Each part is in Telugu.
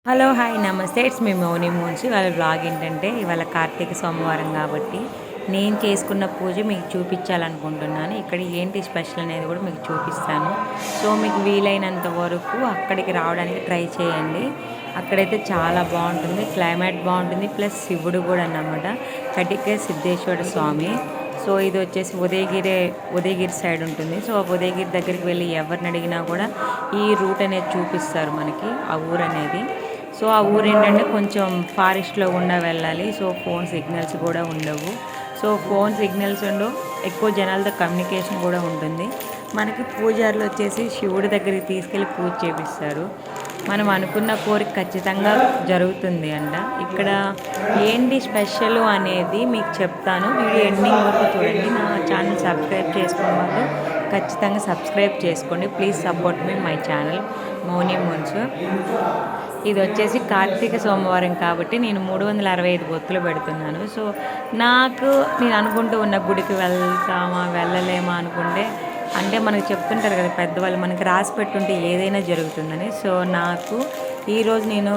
హలో! హాయ్! నమస్తే. It's me Mouni moons. ఇవాళ వ్లాగ్ ఏంటంటే, ఇవాళ కార్తీక సోమవారం కాబట్టి, నేను చేసుకున్న పూజ మీకు చూపించాలనుకుంటున్నాను. ఇక్కడ ఏంటి స్పెషల్ అనేది కూడా మీకు చూపిస్తాను. సో, మీకు వీలైనంత వరకు అక్కడికి రావడానికి ట్రై చేయండి. అక్కడైతే చాలా బాగుంటుంది, క్లైమేట్ బాగుంటుంది, ప్లస్ శివుడు కూడా అన్నమాట. కటిక సిద్ధేశ్వర స్వామి. సో, ఇది వచ్చేసి ఉదయగిరి సైడ్ ఉంటుంది. సో, ఉదయగిరి దగ్గరికి వెళ్ళి ఎవరిని అడిగినా కూడా ఈ రూట్ అనేది చూపిస్తారు మనకి, ఆ ఊరు అనేది. సో ఆ ఊరు ఏంటంటే కొంచెం ఫారెస్ట్లో గుండా వెళ్ళాలి. సో ఫోన్ సిగ్నల్స్ కూడా ఉండవు. సో ఫోన్ సిగ్నల్స్ ఉండవు, ఎక్కువ జనాలతో కమ్యూనికేషన్ కూడా ఉంటుంది. మనకి పూజారులు వచ్చేసి శివుడి దగ్గరికి తీసుకెళ్ళి పూజ చేపిస్తారు. మనం అనుకున్న కోరిక ఖచ్చితంగా జరుగుతుంది అంట. ఇక్కడ ఏంటి స్పెషల్ అనేది మీకు చెప్తాను. వీడియో ఎండింగ్ వరకు చూడండి. నా ఛానల్ సబ్స్క్రైబ్ చేసుకున్న వాళ్ళు ఖచ్చితంగా సబ్స్క్రైబ్ చేసుకోండి. Please support me my channel Mouni moons. ఇది వచ్చేసి కార్తీక సోమవారం కాబట్టి నేను 365 ఒత్తులు పెడుతున్నాను. సో నాకు నేను అనుకుంటూ ఉన్న గుడికి వెళ్తామా వెళ్ళలేమా అనుకుంటే, అంటే మనకు చెప్తుంటారు కదా పెద్దవాళ్ళు, మనకి రాసి పెట్టుంటే ఏదైనా జరుగుతుందని. సో నాకు ఈరోజు నేను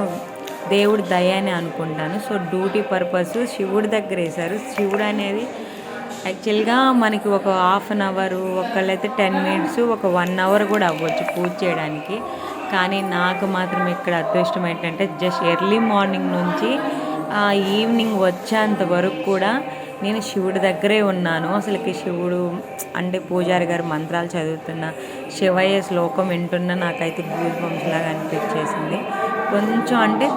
దేవుడి దయ అని అనుకుంటాను. సో డ్యూటీ పర్పస్ శివుడి దగ్గర వేశారు. శివుడు అనేది యాక్చువల్గా మనకి ఒక హాఫ్ అన్ అవరు, ఒకళ్ళైతే 10 మినిట్స్, ఒక 1 అవర్ కూడా అవ్వచ్చు పూజ చేయడానికి. కానీ నాకు మాత్రం ఇక్కడ అదృష్టం ఏంటంటే జస్ట్ ఎర్లీ మార్నింగ్ నుంచి ఈవినింగ్ వచ్చేంత వరకు కూడా నేను శివుడి దగ్గరే ఉన్నాను. అసలుకి శివుడు అంటే పూజారి గారు మంత్రాలు చదువుతున్నా, శివయ్య శ్లోకం వింటున్నా నాకైతే గూస్ బంప్స్ లాగా అనిపించేసింది. కొంచెం అంటే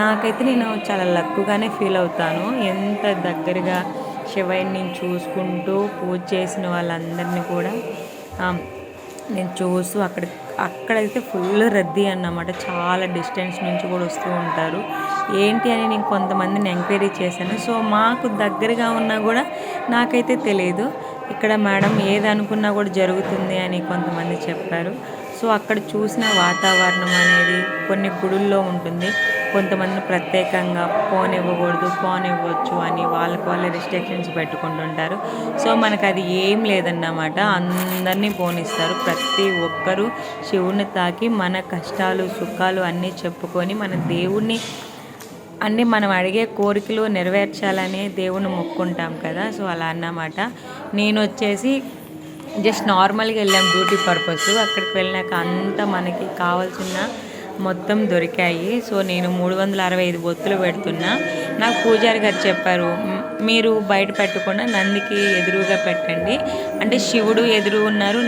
నాకైతే నేను చాలా లక్కుగానే ఫీల్ అవుతాను. ఎంత దగ్గరగా శివయ్యని నేను చూసుకుంటూ పూజ చేసిన వాళ్ళందరినీ కూడా నేను చూస్తూ అక్కడైతే ఫుల్ రద్దీ అన్నమాట. చాలా డిస్టెన్స్ నుంచి కూడా వస్తూ ఉంటారు. ఏంటి అని నేను కొంతమందిని ఎంక్వైరీ చేశాను. సో మాకు దగ్గరగా ఉన్నా కూడా నాకైతే తెలియదు. ఇక్కడ మేడం ఏది అనుకున్నా కూడా జరుగుతుంది అని కొంతమంది చెప్పారు. సో అక్కడ చూసిన వాతావరణం అనేది కొన్ని గుడుల్లో ఉంటుంది. కొంతమంది ప్రత్యేకంగా పోనివ్వకూడదు, పోనివ్వచ్చు అని వాళ్ళే రిస్ట్రిక్షన్స్ పెట్టుకుంటుంటారు. సో మనకు అది ఏం లేదన్నమాట. అందరినీ పోనిస్తారు. ప్రతి ఒక్కరూ శివుని తాకి మన కష్టాలు సుఖాలు అన్నీ చెప్పుకొని మన దేవుణ్ణి అన్నీ మనం అడిగే కోరికలు నెరవేర్చాలని దేవుణ్ణి మొక్కుంటాం కదా. సో అలా అన్నమాట. నేను వచ్చేసి జస్ట్ నార్మల్గా వెళ్ళాం డ్యూటీ పర్పస్. అక్కడికి వెళ్ళినాక అంతా మనకి కావాల్సిన మొత్తం దొరికాయి. సో నేను 365 ఒత్తులు పెడుతున్నా. నాకు పూజారి గారు చెప్పారు, మీరు బయట పెట్టకుండా నందికి ఎదురుగా పెట్టండి. అంటే శివుడు ఎదురు ఉన్నారు,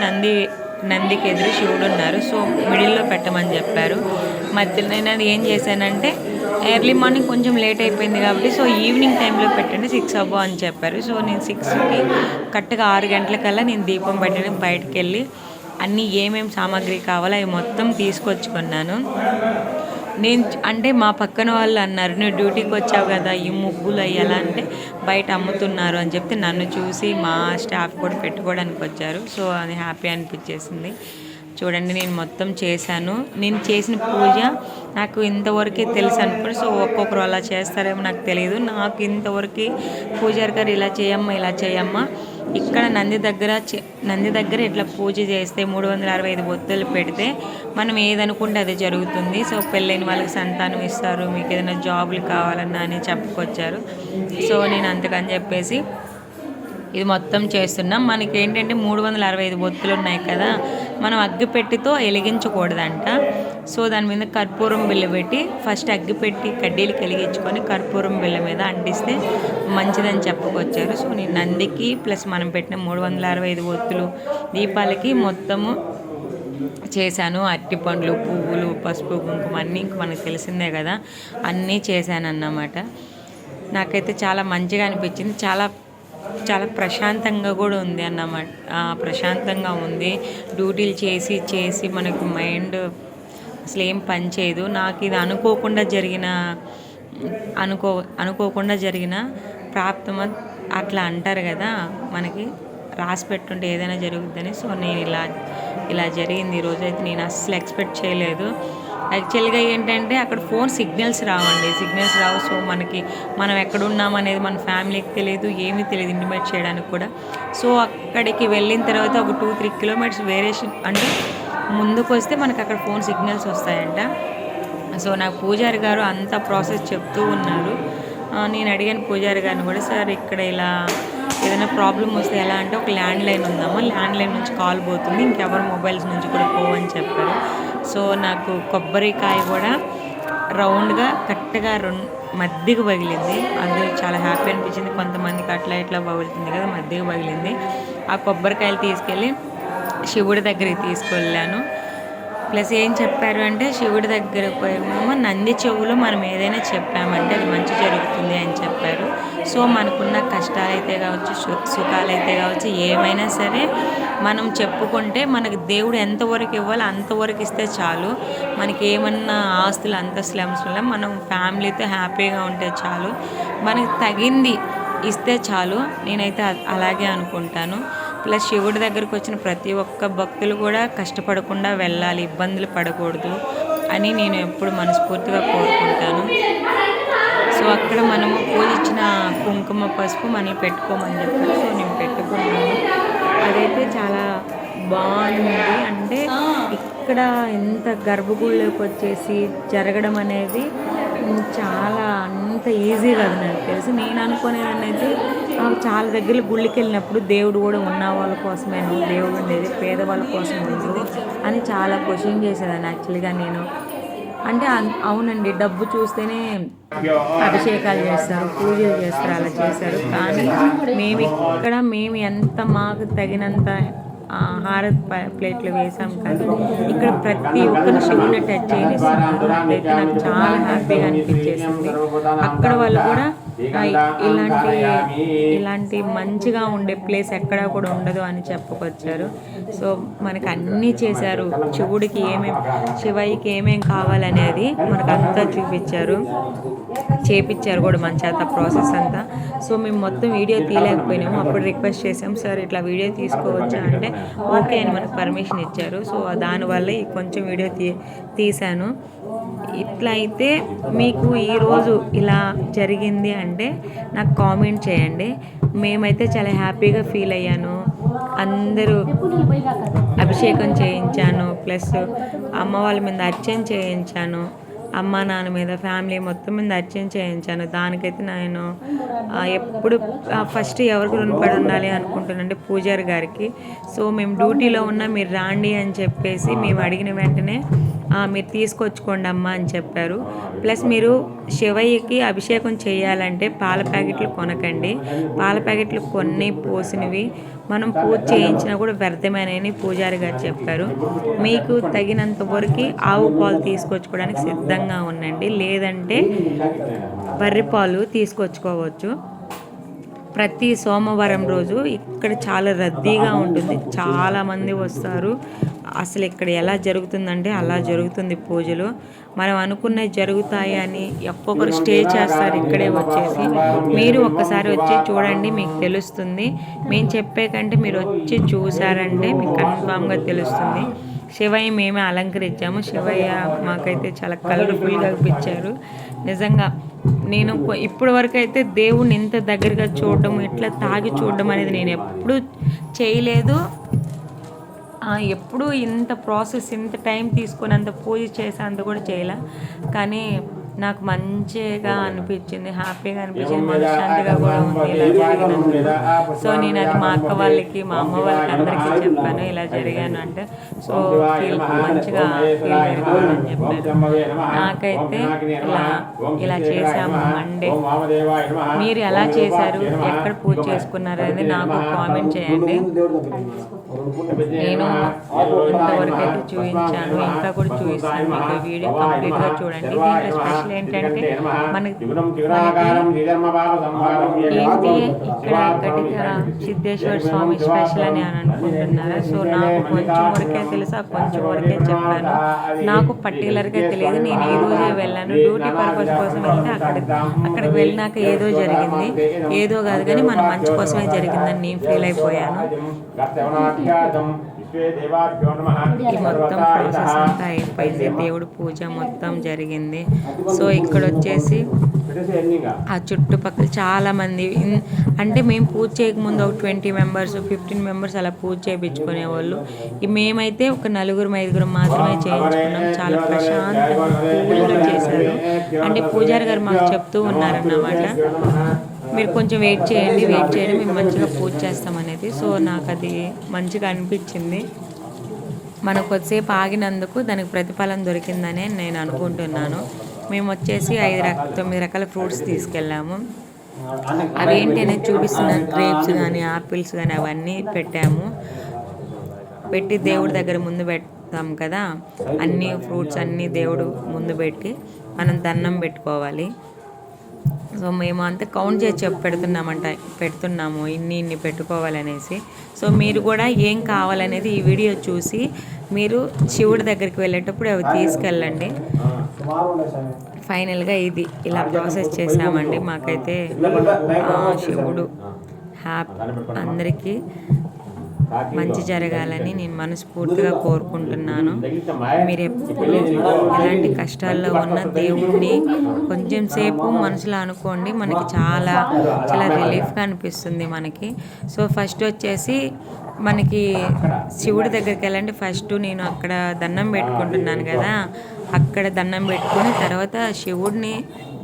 నందికి ఎదురు శివుడు ఉన్నారు. సో మిడిల్లో పెట్టమని చెప్పారు. మధ్యలో నేను అది ఏం చేశానంటే ఎర్లీ మార్నింగ్ కొంచెం లేట్ అయిపోయింది కాబట్టి సో ఈవినింగ్ టైంలో పెట్టండి 6 అవ్వ అని చెప్పారు. సో నేను 6కి కరెక్ట్గా 6 గంటలకల్లా నేను దీపం పెట్టడానికి బయటకు వెళ్ళి అన్నీ ఏమేమి సామాగ్రి కావాలో అవి మొత్తం తీసుకొచ్చుకున్నాను. నేను అంటే మా పక్కన వాళ్ళు అన్నారు, నువ్వు డ్యూటీకి వచ్చావు కదా ఈ ముగ్గులు అవి ఎలా అంటే బయట అమ్ముతున్నారు అని చెప్తే నన్ను చూసి మా స్టాఫ్ కూడా పెట్టుకోవడానికి వచ్చారు. సో అది హ్యాపీ అనిపించేసింది. చూడండి నేను మొత్తం చేశాను. నేను చేసిన పూజ నాకు ఇంతవరకే తెలుసు అనుకోండి. సో ఒక్కొక్కరు అలా చేస్తారేమో నాకు తెలియదు. నాకు ఇంతవరకు పూజారి గారు ఇలా చేయమ్మా ఇక్కడ నంది దగ్గర ఇట్లా పూజ చేస్తే 365 ఒత్తులు పెడితే మనం ఏదనుకుంటే అది జరుగుతుంది. సో పెళ్ళైన వాళ్ళకి సంతానం ఇస్తారు, మీకు ఏదైనా జాబులు కావాలన్నా అని చెప్పుకొచ్చారు. సో నేను అంతకని చెప్పేసి ఇది మొత్తం చేస్తున్నాం. మనకి ఏంటంటే 365 ఒత్తులు ఉన్నాయి కదా, మనం అగ్గిపెట్టితో వెలిగించకూడదంట. సో దాని మీద కర్పూరం బిళ్ళ పెట్టి ఫస్ట్ అగ్గిపెట్టి కడ్డీలు కలిగించుకొని కర్పూరం బిళ్ళ మీద అంటిస్తే మంచిదని చెప్పుకొచ్చారు. సో నేను నందికి ప్లస్ మనం పెట్టిన 365 ఒత్తులు దీపాలకి మొత్తము చేశాను. అరటిపండ్లు, పువ్వులు, పసుపు, కుంకుమ అన్నీ ఇంక మనకు తెలిసిందే కదా, అన్నీ చేశాను అన్నమాట. నాకైతే చాలా మంచిగా అనిపించింది. చాలా చాలా ప్రశాంతంగా కూడా ఉంది అన్నమాట. ప్రశాంతంగా ఉంది. డ్యూటీలు చేసి మనకు మైండ్ అసలు ఏం పని చేయదు. నాకు ఇది అనుకోకుండా జరిగిన ప్రాప్తం అట్లా అంటారు కదా, మనకి రాసి పెట్టుంటే ఏదైనా జరుగుద్దని. సో నేను ఇలా జరిగింది. ఈరోజు అయితే నేను అస్సలు ఎక్స్పెక్ట్ చేయలేదు. యాక్చువల్గా ఏంటంటే అక్కడ ఫోన్ సిగ్నల్స్ రావు. సో మనం ఎక్కడున్నాం అనేది మన ఫ్యామిలీకి తెలియదు, ఏమీ తెలియదు ఇంటిమేట్ చేయడానికి కూడా. సో అక్కడికి వెళ్ళిన తర్వాత ఒక 2-3 కిలోమీటర్స్ వేరియేషన్ అంటే ముందుకు వస్తే మనకు అక్కడ ఫోన్ సిగ్నల్స్ వస్తాయంట. సో నాకు పూజారి గారు అంత ప్రాసెస్ చెప్తూ ఉన్నారు. నేను అడిగాను పూజారి గారిని కూడా, సార్ ఇక్కడ ఇలా ఏదైనా ప్రాబ్లం వస్తే ఎలా అంటే ఒక ల్యాండ్లైన్ ఉందామా, ల్యాండ్లైన్ నుంచి కాల్ పోతుంది, ఇంకెవరు మొబైల్స్ నుంచి కూడా పోవని చెప్పారు. సో నాకు కొబ్బరికాయ కూడా రౌండ్గా కరెక్ట్గా మధ్యకు పగిలింది. అది చాలా హ్యాపీ అనిపించింది. కొంతమందికి అట్లా ఇట్లా పగులుతుంది కదా, మధ్యకు పగిలింది. ఆ కొబ్బరికాయలు తీసుకెళ్ళి శివుడి దగ్గరికి తీసుకెళ్ళాను. ప్లస్ ఏం చెప్పారు అంటే శివుడి దగ్గరకు పోయేమో నంది చెవులో మనం ఏదైనా చెప్పామంటే అది మంచి జరుగుతుంది అని చెప్పారు. సో మనకున్న కష్టాలైతే కావచ్చు, సుఖాలైతే కావచ్చు, ఏమైనా సరే మనం చెప్పుకుంటే మనకు దేవుడు ఎంతవరకు ఇవ్వాలో అంతవరకు ఇస్తే చాలు. మనకి ఏమన్నా ఆస్తులు అంతస్తులు అవసరం, మనం ఫ్యామిలీతో హ్యాపీగా ఉంటే చాలు, మనకి తగింది ఇస్తే చాలు. నేనైతే అలాగే అనుకుంటాను. ప్లస్ శివుడి దగ్గరకు వచ్చిన ప్రతి ఒక్క భక్తులు కూడా కష్టపడకుండా వెళ్ళాలి, ఇబ్బందులు పడకూడదు అని నేను ఎప్పుడు మనస్ఫూర్తిగా కోరుకుంటాను. సో అక్కడ మనము పూజించిన కుంకుమ పసుపు మనల్ని పెట్టుకోమని చెప్పారు. సో నేను పెట్టుకున్నాను. అదైతే చాలా బాగుంది. అంటే ఇక్కడ ఎంత గర్భగుడిలోకి వచ్చేసి జరగడం అనేది చాలా అంత ఈజీ కాదు నాకు తెలిసి. నేను అనుకునేదాన్నైతే చాలా దగ్గర గుళ్ళకి వెళ్ళినప్పుడు దేవుడు కూడా ఉన్న వాళ్ళ కోసమేనో దేవుడు ఉండేది, పేదవాళ్ళ కోసం ఉండదు అని చాలా క్వశ్చన్ చేసేదాన్ని యాక్చువల్గా నేను. అంటే అవునండి, డబ్బు చూస్తేనే అభిషేకాలు చేస్తారు, పూజలు చేస్తారు, అలా చేశారు. కానీ మేము ఎంత మాకు తగినంత హారతి ప్లేట్లు వేసాం కానీ ఇక్కడ ప్రతి ఒక్కరు శివుని టచ్ చేయనిస్తున్నారు. అదైతే నాకు చాలా హ్యాపీగా అనిపించేసింది. అక్కడ వాళ్ళు కూడా ఇలాంటి మంచిగా ఉండే ప్లేస్ ఎక్కడా కూడా ఉండదు అని చెప్పుకొచ్చారు. సో మనకు అన్నీ చేశారు. శివయ్యకి ఏమేమి కావాలనేది మనకు అంతా చూపించారు, చేపించారు కూడా మన చేత ప్రాసెస్ అంతా. సో మేము మొత్తం వీడియో తీయలేకపోయినాము. అప్పుడు రిక్వెస్ట్ చేసాం, సార్ ఇట్లా వీడియో తీసుకోవచ్చా అంటే ఓకే అని మనకు పర్మిషన్ ఇచ్చారు. సో దానివల్ల కొంచెం వీడియో తీశాను. ఇట్లా అయితే మీకు ఈరోజు ఇలా జరిగింది అంటే నాకు కామెంట్ చేయండి. మేమైతే చాలా హ్యాపీగా ఫీల్ అయ్యాను. అందరూ అభిషేకం చేయించాను, ప్లస్ అమ్మ వాళ్ళ మీద అర్చన చేయించాను, అమ్మ నాన్న మీద ఫ్యామిలీ మొత్తం మీద అర్చన చేయించాను. దానికైతే నేను ఎప్పుడు ఫస్ట్ ఎవరికి రుణపడి ఉండాలి అనుకుంటున్నానంటే పూజారి గారికి. సో మేము డ్యూటీలో ఉన్నా మీరు రాండి అని చెప్పేసి మేము అడిగిన వెంటనే మీరు తీసుకొచ్చుకోండి అమ్మ అని చెప్పారు. ప్లస్ మీరు శివయ్యకి అభిషేకం చేయాలంటే పాల ప్యాకెట్లు కొనకండి. పాల ప్యాకెట్లు కొన్ని పోసినవి మనం పూజ చేయించినా కూడా వ్యర్థమైనవి పూజారి గారు చెప్పారు. మీకు తగినంత వరకు ఆవు పాలు తీసుకొచ్చుకోవడానికి సిద్ధంగా ఉండండి, లేదంటే బర్రె పాలు తీసుకొచ్చుకోవచ్చు. ప్రతి సోమవారం రోజు ఇక్కడ చాలా రద్దీగా ఉంటుంది, చాలామంది వస్తారు. అసలు ఇక్కడ ఎలా జరుగుతుందంటే అలా జరుగుతుంది పూజలు. మనం అనుకున్నవి జరుగుతాయి అని ఒక్కొక్కరు స్టే చేస్తారు ఇక్కడే వచ్చేసి. మీరు ఒక్కసారి వచ్చి చూడండి, మీకు తెలుస్తుంది. మేము చెప్పే కంటే మీరు వచ్చి చూసారంటే మీకు కన్ఫామ్గా తెలుస్తుంది. శివయ్య మేమే అలంకరించాము. శివయ్య మాకైతే చాలా కలర్ఫుల్గా అనిపించారు. నిజంగా నేను ఇప్పటి వరకు అయితే దేవుణ్ణి ఇంత దగ్గరగా చూడడం, ఇట్లా తాగి చూడడం అనేది నేను ఎప్పుడూ చేయలేదు. ఎప్పుడు ఇంత ప్రాసెస్, ఇంత టైం తీసుకొని అంత పూజ చేసేంత కూడా చేయలే. కానీ నాకు మంచిగా అనిపించింది, హ్యాపీగా అనిపించింది, మనశ్శాంతిగా కూడా ఉంది ఇలా జరిగినందుకు. సో నేను అది మా అక్క వాళ్ళకి, మా అమ్మ వాళ్ళకి అందరికీ చెప్పాను ఇలా జరిగాను అంటే. సో మంచిగా ఫీల్ అయిపోయిందని చెప్పారు. నాకైతే ఇలా చేసాము మండే. మీరు ఎలా చేశారు, ఎక్కడ పూజ చేసుకున్నారు అనేది నాకు కామెంట్ చేయండి. నేను ఇంతవరకు అయితే చూపించాను, ఇంకా కూడా చూపిస్తాను మీకు. వీడియో కంప్లీట్గా చూడండి. దీంట్లో స్పెషల్ ఏంటంటే మనకి ఏంటి ఇక్కడ గట్టిగా సిద్ధేశ్వర స్వామి స్పెషల్ అని అనుకుంటున్నారా? సో నాకు కొంచెం వరకే తెలుసు, కొంచెం వరకే చెప్పాను. నాకు పర్టికులర్గా తెలియదు. నేను ఈ రోజే వెళ్ళాను, డ్యూటీ పర్పస్ కోసం వెళ్తే అక్కడికి వెళ్ళినాక ఏదో జరిగింది, ఏదో కాదు కానీ మన మంచి కోసమే జరిగిందని నేను ఫీల్ అయిపోయాను. ఈ మొత్తం ప్రాసెస్ అంతా అయిపోయింది, దేవుడు పూజ మొత్తం జరిగింది. సో ఇక్కడ వచ్చేసి ఆ చుట్టుపక్కల చాలామంది, అంటే మేము పూజ చేయకముందు ఒక 20 మెంబర్స్ 15 మెంబర్స్ అలా పూజ చేయించుకునే వాళ్ళు. మేమైతే ఒక 4-5 మాత్రమే చేయించుకున్నాం. చాలా ప్రశాంతంగా కూల్గా చేశారు. అంటే పూజారి గారు మాకు చెప్తూ ఉన్నారన్నమాట, మీరు కొంచెం వెయిట్ చేయండి మేము మంచిగా పూజ చేస్తామనేది. సో నాకు అది మంచిగా అనిపించింది. మనం కొద్దిసేపు ఆగినందుకు దానికి ప్రతిఫలం దొరికిందని నేను అనుకుంటున్నాను. మేము వచ్చేసి 9 రకాల ఫ్రూట్స్ తీసుకెళ్ళాము. అవి ఏంటి అనేది చూపిస్తున్నాను. గ్రేప్స్ కానీ ఆపిల్స్ కానీ అవన్నీ పెట్టి దేవుడి దగ్గర ముందు పెడతాం కదా, అన్ని ఫ్రూట్స్ అన్నీ దేవుడు ముందు పెట్టి మనం దండం పెట్టుకోవాలి. సో మేము అంతా కౌంట్ చేసి పెడుతున్నాము ఇన్ని పెట్టుకోవాలనేసి. సో మీరు కూడా ఏం కావాలనేది ఈ వీడియో చూసి మీరు శివుడి దగ్గరికి వెళ్ళేటప్పుడు అవి తీసుకెళ్ళండి. ఫైనల్గా ఇది ఇలా ప్రాసెస్ చేసామండి. మాకైతే శివుడు అందరికీ మంచి జరగాలని నేను మనస్ఫూర్తిగా కోరుకుంటున్నాను. మీరు ఎప్పుడు ఎలాంటి కష్టాల్లో ఉన్న దేవుడిని కొంచెం సేపు మనసులో అనుకోండి, మనకి చాలా చాలా రిలీఫ్గా అనిపిస్తుంది మనకి. సో ఫస్ట్ వచ్చేసి మనకి శివుడి దగ్గరికి వెళ్ళండి. ఫస్ట్ నేను అక్కడ దండం పెట్టుకుంటున్నాను కదా, అక్కడ దండం పెట్టుకొని తర్వాత శివుడిని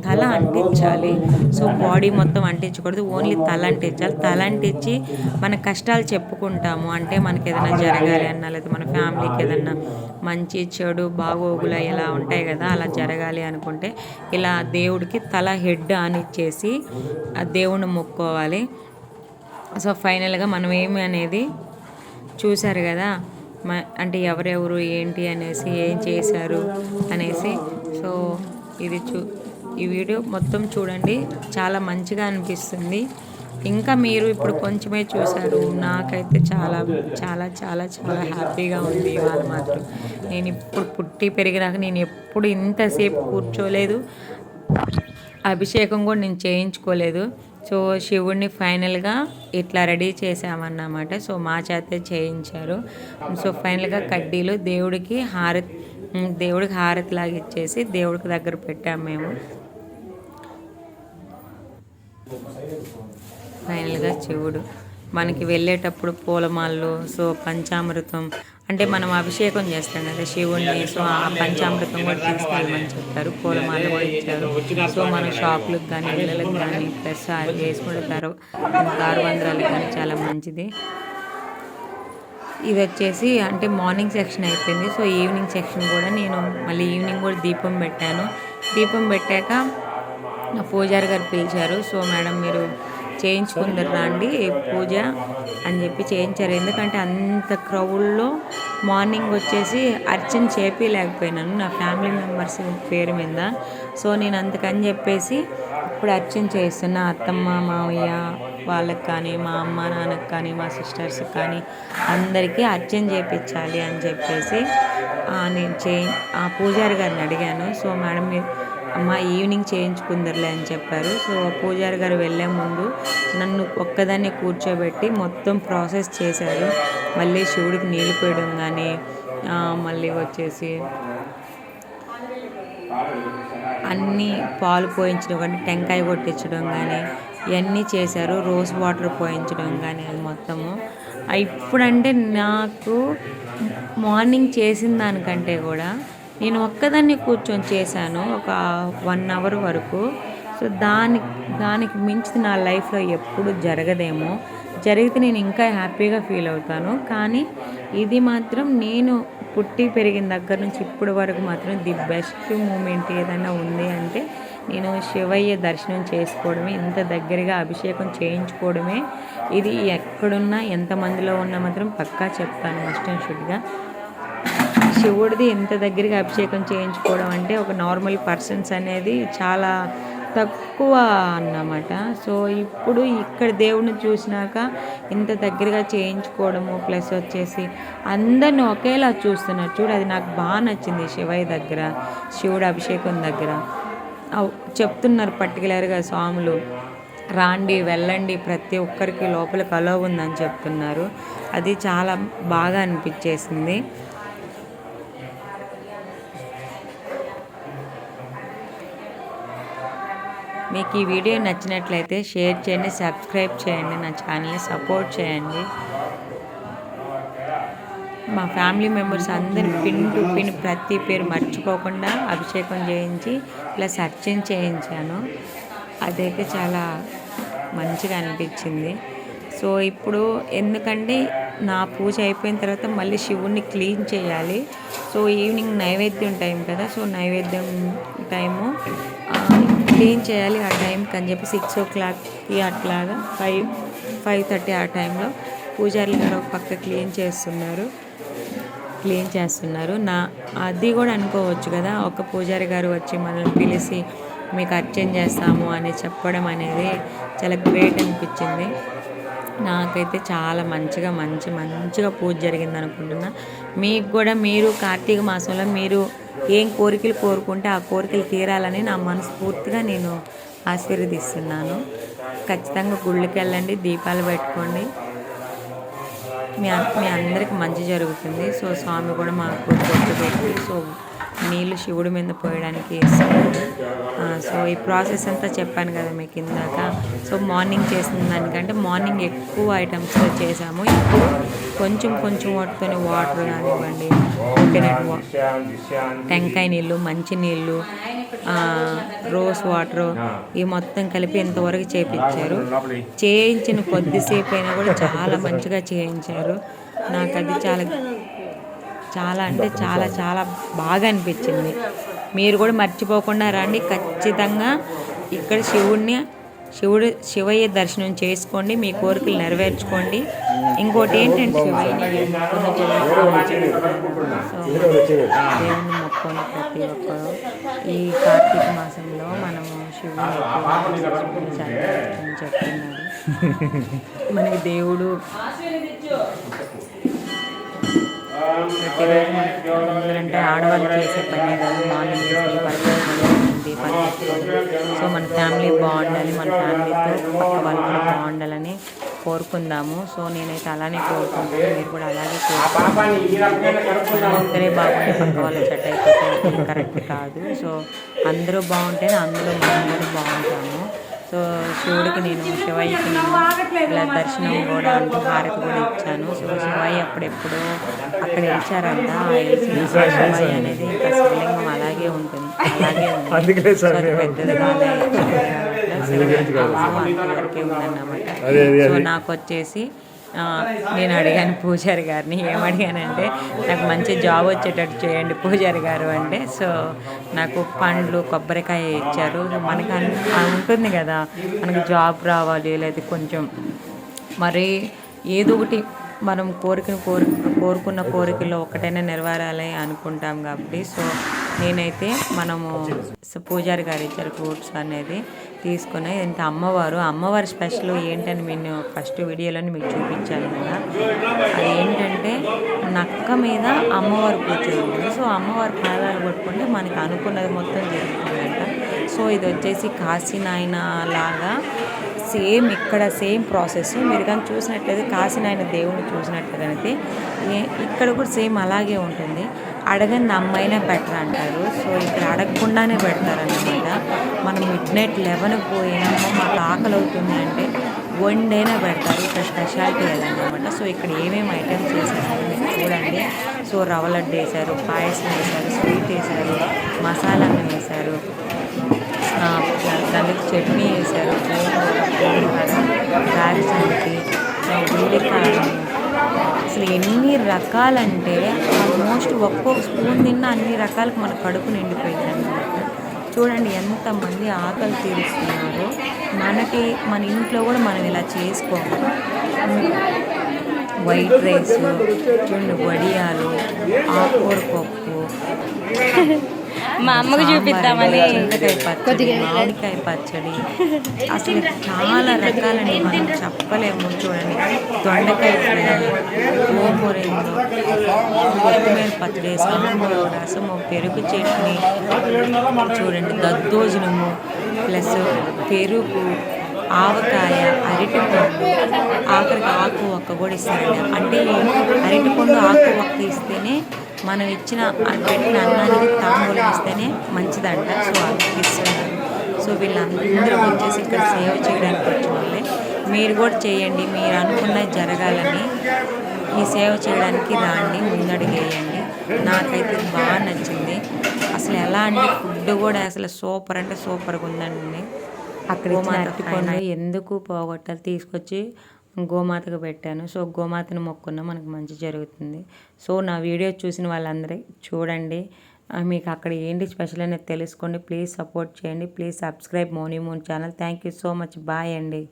తల అంటించాలి. సో బాడీ మొత్తం అంటించకూడదు, ఓన్లీ తల అంటించాలి. తల అంటించి మన కష్టాలు చెప్పుకుంటాము. అంటే మనకి ఏదైనా జరగాలి అన్నా, లేదా మన ఫ్యామిలీకి ఏదన్నా మంచి చెడు బాగోగులు ఎలా ఉంటాయి కదా, అలా జరగాలి అనుకుంటే ఇలా దేవుడికి హెడ్ ఆనిచ్చేసి ఆ దేవుణ్ణి మొక్కోవాలి. సో ఫైనల్గా మనం ఏమి అనేది చూశారు కదా, అంటే ఎవరెవరు ఏంటి అనేసి ఏం చేశారు అనేసి. సో ఈ వీడియో మొత్తం చూడండి, చాలా మంచిగా అనిపిస్తుంది. ఇంకా మీరు ఇప్పుడు కొంచెమే చూశారు, నాకైతే చాలా చాలా చాలా చాలా హ్యాపీగా ఉంది ఇవాళ మాత్రం. నేను ఇప్పుడు పుట్టి పెరిగినాక నేను ఎప్పుడు ఇంతసేపు కూర్చోలేదు, అభిషేకం కూడా నేను చేయించుకోలేదు. సో శివుడిని ఫైనల్గా ఇట్లా రెడీ చేసామన్నమాట. సో మా చేతే చేయించారు. సో ఫైనల్గా కడ్డీలు దేవుడికి హారతి లాగా ఇచ్చేసి దేవుడికి దగ్గర పెట్టాము మేము. ఫైనల్గా శివుడు మనకి వెళ్ళేటప్పుడు పూలమాలలు, సో పంచామృతం, అంటే మనం అభిషేకం చేస్తాం కదా శివుడిని, సో ఆ పంచామృతం కూడా తీసుకెళ్ళమని చెప్పారు. పూలమాల కూడా ఇచ్చారు. సో మన షాపులకు కానీ ఇళ్ళకి కానీ ప్లస్ అది వేసుకుంటే దారుబంద్రాలకు కానీ చాలా మంచిది. ఇది వచ్చేసి అంటే మార్నింగ్ సెక్షన్ అయిపోయింది. సో ఈవినింగ్ సెక్షన్ కూడా నేను మళ్ళీ ఈవినింగ్ కూడా దీపం పెట్టాను. దీపం పెట్టాక పూజారి గారు పిలిచారు. సో మేడం మీరు చేయించుకుందరు రండి పూజ అని చెప్పి చేయించారు. ఎందుకంటే అంత క్రౌడ్లో మార్నింగ్ వచ్చేసి అర్చన చేపించలేకపోయినాను నా ఫ్యామిలీ మెంబర్స్ పేరు మీద. సో నేను అందుకని చెప్పేసి ఇప్పుడు అర్చన చేస్తున్నా. అత్తమ్మ మామయ్య వాళ్ళకి కానీ, మా అమ్మ నాన్నకి కానీ, మా సిస్టర్స్కి కానీ అందరికీ అర్చన చేయించాలి అని చెప్పేసి నేను ఆ పూజారి గారిని అడిగాను. సో మేడం మీరు అమ్మ ఈవినింగ్ చేయించుకుందరులే అని చెప్పారు. సో పూజారి గారు వెళ్ళే ముందు నన్ను ఒక్కదాన్ని కూర్చోబెట్టి మొత్తం ప్రాసెస్ చేశారు. మళ్ళీ శివుడికి నీళ్ళు పోయడం కానీ, మళ్ళీ వచ్చేసి అన్నీ పాలు పోయించడం కానీ, టెంకాయ కొట్టించడం కానీ ఇవన్నీ చేశారు. రోజ్ వాటర్ పోయించడం కానీ అది మొత్తము. ఇప్పుడంటే నాకు మార్నింగ్ చేసిన దానికంటే కూడా నేను ఒక్కదాన్ని కూర్చొని చేశాను ఒక 1 అవర్ వరకు. సో దానికి మించి నా లైఫ్లో ఎప్పుడు జరగదేమో. జరిగితే నేను ఇంకా హ్యాపీగా ఫీల్ అవుతాను. కానీ ఇది మాత్రం నేను పుట్టి పెరిగిన దగ్గర నుంచి ఇప్పటి వరకు మాత్రం ది బెస్ట్ మూమెంట్ ఏదైనా ఉంది అంటే నేను శివయ్య దర్శనం చేసుకోవడమే, ఇంత దగ్గరగా అభిషేకం చేయించుకోవడమే. ఇది ఎక్కడున్నా ఎంతమందిలో ఉన్నా మాత్రం పక్కా చెప్తాను మస్ట్ అండ్ షుడ్గా. శివుడిది ఎంత దగ్గరగా అభిషేకం చేయించుకోవడం అంటే ఒక నార్మల్ పర్సన్స్ అనేది చాలా తక్కువ అన్నమాట. సో ఇప్పుడు ఇక్కడ దేవుడిని చూసినాక ఇంత దగ్గరగా చేయించుకోవడము, ప్లస్ వచ్చేసి అందరిని ఒకేలా చూస్తున్నారు చూడు, అది నాకు బాగా నచ్చింది. శివయ్య దగ్గర, శివుడు అభిషేకం దగ్గర చెప్తున్నారు పర్టికులర్గా స్వాములు రాండి వెళ్ళండి ప్రతి ఒక్కరికి లోపలికి అలో ఉందని చెప్తున్నారు. అది చాలా బాగా అనిపించేసింది. మీకు ఈ వీడియో నచ్చినట్లయితే షేర్ చేయండి, సబ్స్క్రైబ్ చేయండి, నా ఛానల్ని సపోర్ట్ చేయండి. మా ఫ్యామిలీ మెంబర్స్ అందరూ పిన్ టు పిన్ ప్రతి పేరు మర్చిపోకుండా అభిషేకం చేయించి ప్లస్ అర్చన చేయించాను. అదైతే చాలా మంచిగా అనిపించింది. సో ఇప్పుడు ఎందుకంటే నా పూజ అయిపోయిన తర్వాత మళ్ళీ శివుణ్ణి క్లీన్ చేయాలి. సో ఈవినింగ్ నైవేద్యం టైం కదా, సో నైవేద్యం టైము క్లీన్ చేయాలి. ఆ టైంకి అని చెప్పి 6 o'clockకి అట్లాగా 5:30 ఆ టైంలో పూజారులు గారు ఒక పక్క క్లీన్ చేస్తున్నారు. అది కూడా అనుకోవచ్చు కదా, ఒక పూజారి గారు వచ్చి మనల్ని పిలిచి మీకు అర్చన చేస్తాము అని చెప్పడం అనేది చాలా గ్రేట్ అనిపించింది. నాకైతే చాలా మంచిగా పూజ జరిగింది అనుకుంటున్నా. మీకు కూడా మీరు కార్తీక మాసంలో మీరు ఏం కోరికలు కోరుకుంటే ఆ కోరికలు తీరాలని నా మనస్ఫూర్తిగా నేను ఆశీర్వదిస్తున్నాను. ఖచ్చితంగా గుళ్ళకి వెళ్ళండి, దీపాలు పెట్టుకోండి, మీ అందరికి మంచి జరుగుతుంది. సో స్వామి కూడా మాకు బొట్టు పెట్టి సో నీళ్ళు శివుడి మీద పోయడానికి ఇస్తున్నారు. సో ఈ ప్రాసెస్ అంతా చెప్పాను కదా మీకు ఇందాక. సో మార్నింగ్ చేసిన దానికంటే మార్నింగ్ ఎక్కువ ఐటమ్స్తో చేసాము. ఇప్పుడు కొంచెం వాటితోనే వాటర్ కానివ్వండి, కోకోనట్ టెంకాయ నీళ్ళు, మంచి నీళ్ళు, రోజ్ వాటర్ ఈ మొత్తం కలిపి ఇంతవరకు చేయించిన కొద్దిసేపు అయినా కూడా చాలా మంచిగా చేయించారు. నాకు అది చాలా అంటే చాలా బాగా అనిపించింది. మీరు కూడా మర్చిపోకుండా రండి, ఖచ్చితంగా ఇక్కడ శివయ్య దర్శనం చేసుకోండి, మీ కోరికలు నెరవేర్చుకోండి. ఇంకోటి ఏంటంటే శివయ్యని దేవుని మొక్కుని ప్రతి ఒక్కరు ఈ కార్తీక మాసంలో మనము శివుని అని చెప్తున్నారు. మనకి దేవుడు ప్రతిరోజు ఆడవాళ్ళు చేసే పనే కాదు, మార్నింగ్ దీపాలు సో మన ఫ్యామిలీ బాగుండాలి, మన ఫ్యామిలీతో పక్క వాళ్ళు కూడా బాగుండాలని కోరుకుందాము. సో నేనైతే అలానే కోరుకుంటాను, మీరు కూడా అలాగే కోరుకుంటాను. ఒక్కరే బాగుంటే పక్క వాళ్ళు సెట్ అయిపోతే కరెక్ట్ కాదు. సో అందరూ బాగుంటేనే అందులో మనం కూడా బాగుంటాము. సో శివుడికి శివయ్యకి ఇలా దర్శనం కూడా హారతి కూడా ఇచ్చాను. సో శివయ్య అప్పుడెప్పుడు అక్కడ ఇచ్చారంట. శివయ్య అనేది ఇంకా శివలింగం అలాగే ఉంటుంది, పెద్దదిగా అంతవరకే ఉందన్నమాట. సో నాకు వచ్చేసి నేను అడిగాను పూజారి గారిని, ఏమడిగానంటే నాకు మంచి జాబ్ వచ్చేటట్టు చేయండి పూజారి గారు అంటే. సో నాకు పండ్లు కొబ్బరికాయ ఇచ్చారు. మనకు ఉంటుంది కదా, మనకు జాబ్ రావాలి లేదా కొంచెం మరి ఏదో ఒకటి మనం కోరుకున్న కోరికల్లో ఒకటైనా నెరవేరాలి అనుకుంటాం కాబట్టి. సో నేనైతే పూజారి గారు ఇచ్చారు ఫ్రూట్స్ అనేది తీసుకుని. ఇంత అమ్మవారి స్పెషల్ ఏంటని నేను ఫస్ట్ వీడియోలోని మీకు చూపించాను కదా, అది ఏంటంటే నక్క మీద అమ్మవారు కూర్చోండి. సో అమ్మవారి పాదాలు పట్టుకుంటే మనకి అనుకున్నది మొత్తం జరుగుతుందంట. సో ఇది వచ్చేసి కాశీనాయన లాగా సేమ్ ప్రాసెస్. మీరు కానీ చూసినట్లయితే కాశీనాయన దేవుని చూసినట్లయితే ఇక్కడ కూడా సేమ్ అలాగే ఉంటుంది. అడగని అమ్మైనా బెటర్ అంటారు. సో ఇక్కడ అడగకుండానే పెడతారన్నమాట. మనం మిడ్నైట్ 11కి పోయినామో మాకు ఆకలి అవుతుంది అంటే వండైనా పెడతారు. ఇక్కడ స్పెషాలిటీ అదన్నమాట. సో ఇక్కడ ఏమేమి ఐటమ్స్ వేసారో మీరు చూడండి. సో రవ్వ లడ్డు వేశారు, పాయసం వేశారు, స్వీట్ వేశారు, మసాలా అన్నం వేశారు, దానికి చట్నీ వేశారు, గారి సంగతి, ఉల్లికారం, అసలు ఎన్ని రకాలంటే ఆల్మోస్ట్ ఒక్కొక్క స్పూన్ తిన్నా అన్ని రకాలకు మన కడుపు నిండిపోయింది అన్నమాట. చూడండి ఎంతమంది ఆకలి తీరుస్తున్నారు. మన ఇంట్లో కూడా మనం ఇలా చేసుకోవాలి. వైట్ రైస్ చూడండి, వడియాలు, ఆకుకూర పప్పు, మా అమ్మకు చూపిద్దామని చింతకాయ పచ్చడి, మామిడికాయ పచ్చడి, అసలు చాలా రకాలండి, మనం చెప్పలేము. చూడండి దొండకాయ ఫ్రై, గోంగూరెండు, కొత్తిమీర పచ్చడి, సాంబారు, రసము, పెరుగు చట్నీ, చూడండి దద్దోజనము ప్లస్ పెరుగు, ఆవకాయ, అరటిపండు, ఆఖరికి ఆకు ఒక్క కూడా ఇస్తారండి. అంటే అరటిపండు ఆకు ఒక్క ఇస్తేనే మనం ఇచ్చిన పెట్టిన అన్నానికి తాంబూలం ఇస్తేనే మంచిదంట. సో అది ఇస్తున్నారు. సో వీళ్ళందరూ వచ్చేసి ఇక్కడ సేవ చేయడానికి వచ్చిన వాళ్ళే. మీరు కూడా చేయండి, మీరు అనుకున్నది జరగాలని ఈ సేవ చేయడానికి రాండి, ముందడుగేయండి. నాకైతే బాగా నచ్చింది. అసలు ఎలా అంటే ఫుడ్ కూడా అసలు సూపర్ అంటే సూపర్గా ఉందండి. అక్కడ అరటిపండు ఎందుకు పోగొట్టాలి తీసుకొచ్చి గోమాతకు పెట్టాను. సో గోమాతను మొక్కున్నా మనకు మంచి జరుగుతుంది. సో నా వీడియో చూసిన వాళ్ళందరూ చూడండి, మీకు అక్కడ ఏంటి స్పెషల్ అనేది తెలుసుకోండి. ప్లీజ్ సపోర్ట్ చేయండి. ప్లీజ్ సబ్స్క్రైబ్ మోనీ moon channel. Thank you so much. Bye అండి.